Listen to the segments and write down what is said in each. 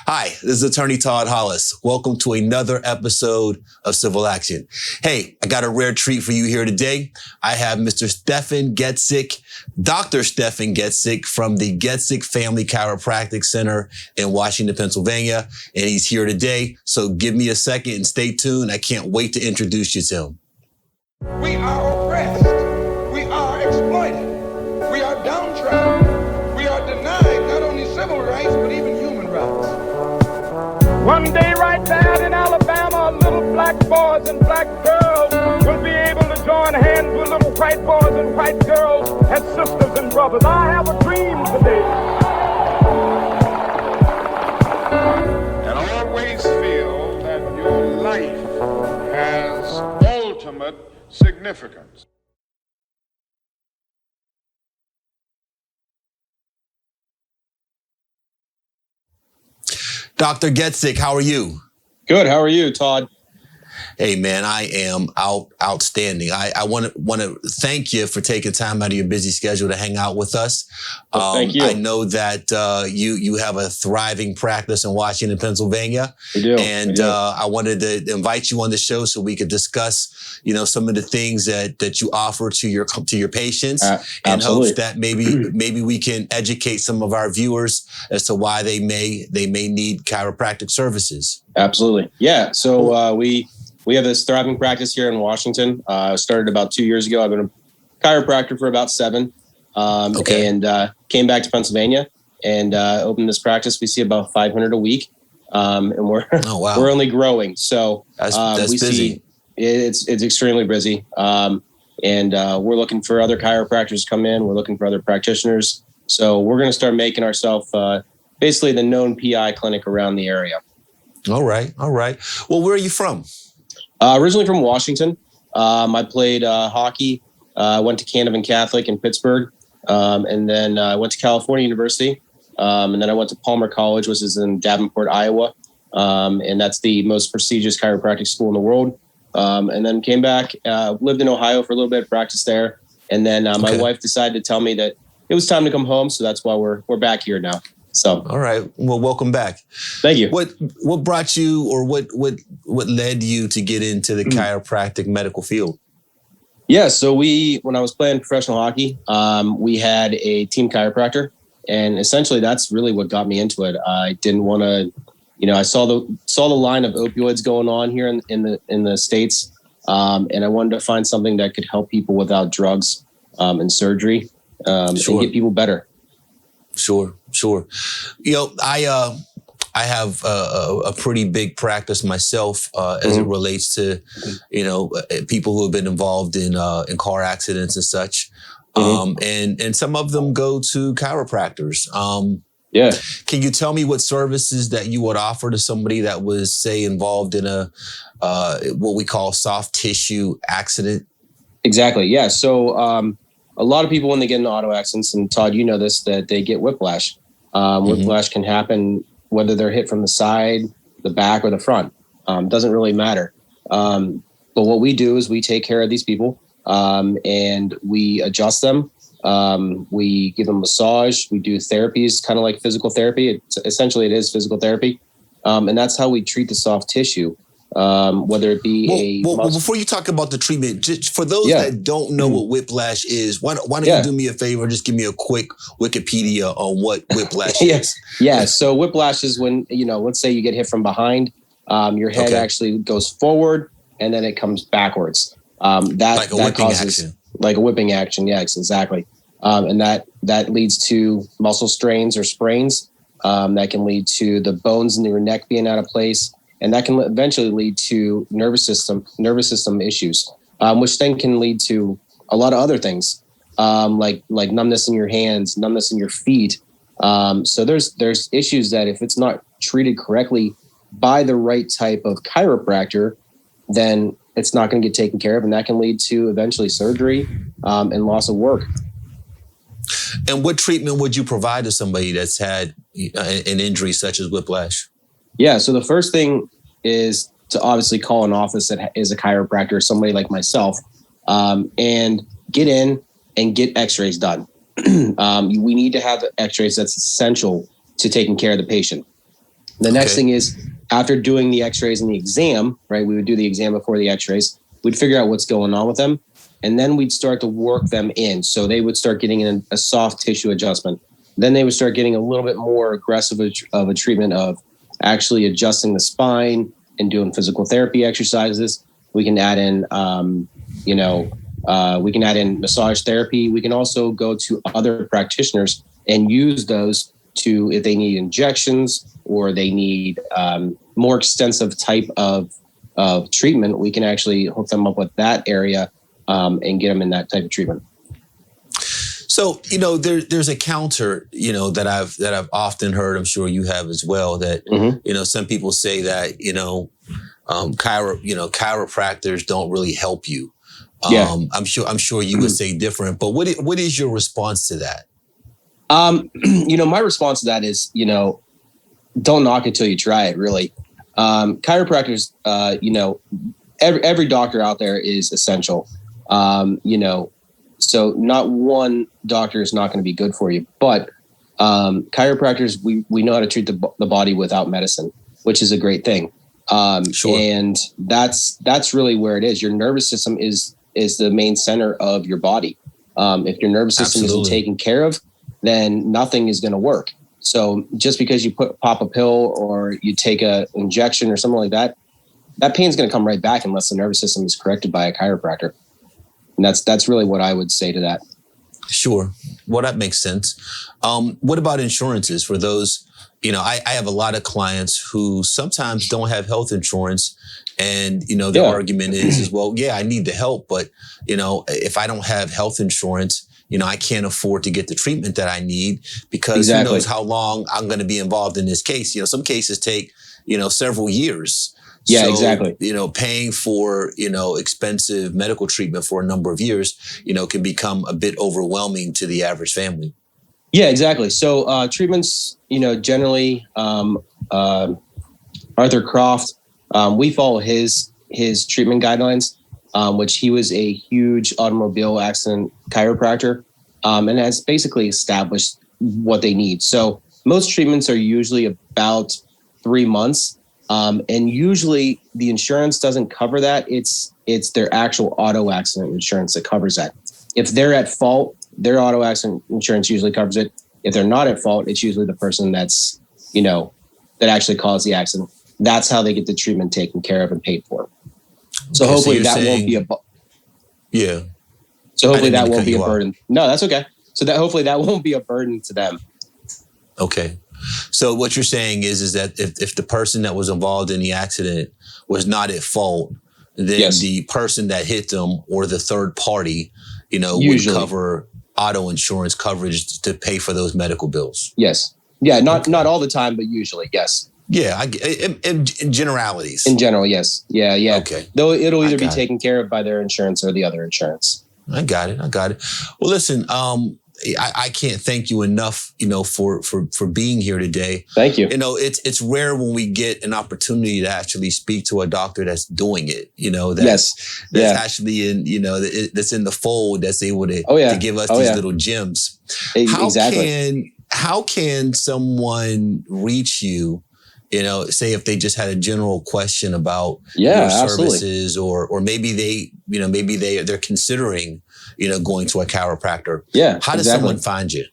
Hi, this is attorney Todd Hollis. Welcome to another episode of Civil Action. Hey, I got a rare treat for you here today. I have Mr. Stefan Getzik, Dr. Stefan Getzik from the Getzik Family Chiropractic Center in Washington, Pennsylvania. And he's here today. So give me a second and stay tuned. I can't wait to introduce you to him. We are oppressed. We are exploited. We are downtrodden. We are denied not only civil rights, but even human rights. One day right there in Alabama, little black boys and black girls will be able to join hands with little white boys and white girls as sisters and brothers. I have a dream today. And always feel that your life has ultimate significance. Dr. Getzik, how are you? Good. How are you, Todd? Hey, man, I am outstanding. I want to thank you for taking time out of your busy schedule to hang out with us. Thank you. I know that you have a thriving practice in Washington, Pennsylvania. We do. And I wanted to invite you on the show so we could discuss, some of the things that you offer to your patients, in hopes that maybe we can educate some of our viewers as to why they may need chiropractic services. Absolutely. Yeah. So we have this thriving practice here in Washington. Started about 2 years ago. I've been a chiropractor for about 7. And came back to Pennsylvania and opened this practice. We see about 500 a week, and we're we're only growing. So that's we busy. See it's extremely busy, and we're looking for other chiropractors to come in. We're looking for other practitioners. So we're going to start making ourselves basically the known PI clinic around the area. All right. Well, where are you from? Originally from Washington. I played hockey. Went to Canevin Catholic in Pittsburgh. And then I went to California University. And then I went to Palmer College, which is in Davenport, Iowa. And that's the most prestigious chiropractic school in the world. And then came back, lived in Ohio for a little bit, practiced there. And then my wife decided to tell me that it was time to come home. So that's why we're back here now. So, all right. Well, welcome back. Thank you. What brought you, or what led you to get into the chiropractic medical field? Yeah. So when I was playing professional hockey, we had a team chiropractor, and essentially that's really what got me into it. I didn't want to, I saw the line of opioids going on here in the States, and I wanted to find something that could help people without drugs and surgery, and get people better. Sure. I have a pretty big practice myself as it relates to, people who have been involved in car accidents and such. And some of them go to chiropractors. Can you tell me what services that you would offer to somebody that was, say, involved in what we call soft tissue accident? Exactly. Yeah. So, a lot of people, when they get into auto accidents, and Todd, you know this, that they get whiplash. Whiplash can happen whether they're hit from the side, the back, or the front. Doesn't really matter. But what we do is we take care of these people, and we adjust them. We give them massage. We do therapies, kind of like physical therapy. Essentially, it is physical therapy. And that's how we treat the soft tissue. Whether it be before you talk about the treatment, just for those that don't know what whiplash is, why don't you do me a favor and just give me a quick Wikipedia on what whiplash is? Yeah. So whiplash is when, let's say you get hit from behind, your head actually goes forward and then it comes backwards. Like a whipping action. Like a whipping action. Yes, exactly. And that leads to muscle strains or sprains. That can lead to the bones in your neck being out of place. And that can eventually lead to nervous system issues, which then can lead to a lot of other things, like numbness in your hands, numbness in your feet. So there's issues that if it's not treated correctly by the right type of chiropractor, then it's not going to get taken care of, and that can lead to eventually surgery and loss of work. And what treatment would you provide to somebody that's had an injury such as whiplash? Yeah. So the first thing is to obviously call an office that is a chiropractor, somebody like myself, and get in and get x-rays done. We need to have x-rays. That's essential to taking care of the patient. The next thing is, after doing the x-rays and the exam, right, we would do the exam before the x-rays. We'd figure out what's going on with them. And then we'd start to work them in. So they would start getting a soft tissue adjustment. Then they would start getting a little bit more aggressive of a treatment of actually adjusting the spine and doing physical therapy exercises. We can add in, we can add in massage therapy. We can also go to other practitioners and use those to, if they need injections or they need more extensive type of treatment, we can actually hook them up with that area and get them in that type of treatment. So, there's a counter, that I've often heard, I'm sure you have as well, that, some people say that, chiropractors don't really help you. I'm sure you would say different, but what is your response to that? My response to that is, don't knock it till you try it, really. Chiropractors, every doctor out there is essential. So not one doctor is not going to be good for you, but chiropractors, we know how to treat the body without medicine, which is a great thing. Sure. And that's really where it is. Your nervous system is the main center of your body. If your nervous system isn't taken care of, then nothing is going to work. So just because you pop a pill or you take a injection or something like that, that pain's going to come right back unless the nervous system is corrected by a chiropractor. And that's really what I would say to that. Sure. Well, that makes sense. What about insurances for those? I have a lot of clients who sometimes don't have health insurance. And, the argument is, well, yeah, I need the help. But, if I don't have health insurance, I can't afford to get the treatment that I need because who knows how long I'm going to be involved in this case. Some cases take, several years. Yeah, so, exactly. Paying for, expensive medical treatment for a number of years, can become a bit overwhelming to the average family. Yeah, exactly. So treatments, generally, Arthur Croft, we follow his treatment guidelines, which he was a huge automobile accident chiropractor, and has basically established what they need. So most treatments are usually about 3 months. And usually the insurance doesn't cover that. It's their actual auto accident insurance that covers that. If they're at fault, their auto accident insurance usually covers it. If they're not at fault, it's usually the person that's, that actually caused the accident. That's how they get the treatment taken care of and paid for. So hopefully that won't be yeah. So hopefully that won't be a burden. No, that's okay. So that hopefully that won't be a burden to them. Okay. So what you're saying is that if the person that was involved in the accident was not at fault, then the person that hit them or the third party, would cover auto insurance coverage to pay for those medical bills. Yes. Yeah. Not all the time, but usually, yes. Yeah. In generalities. In general, yes. Yeah. Yeah. Okay. Though it'll either be taken care of by their insurance or the other insurance. I got it. Well, listen, I can't thank you enough, for being here today. Thank you. It's rare when we get an opportunity to actually speak to a doctor that's doing it, that's actually in, that's in the fold, that's able to give us these little gems. Exactly. How can someone reach you, say if they just had a general question about your services or maybe they're considering, going to a chiropractor. Yeah. How does someone find you?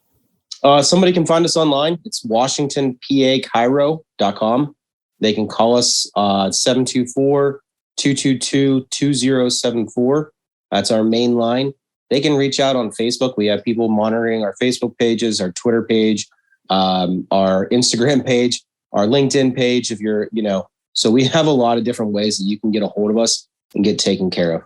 Somebody can find us online. It's WashingtonPAChiro.com. They can call us 724-222-2074. That's our main line. They can reach out on Facebook. We have people monitoring our Facebook pages, our Twitter page, our Instagram page, our LinkedIn page. If you're, so we have a lot of different ways that you can get a hold of us and get taken care of.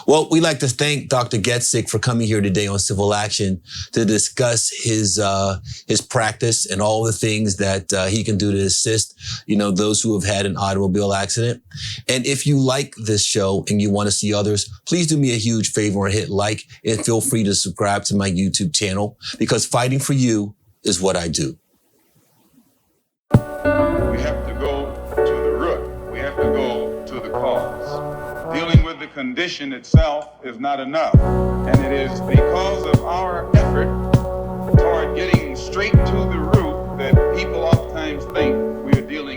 Well, we'd like to thank Dr. Getzik for coming here today on Civil Action to discuss his practice and all the things that he can do to assist, those who have had an automobile accident. And if you like this show and you want to see others, please do me a huge favor and hit like and feel free to subscribe to my YouTube channel because fighting for you is what I do. We have to go to the root. We have to go to the cause. Dealing with the condition itself is not enough. And it is because of our effort toward getting straight to the root that people oftentimes you're dealing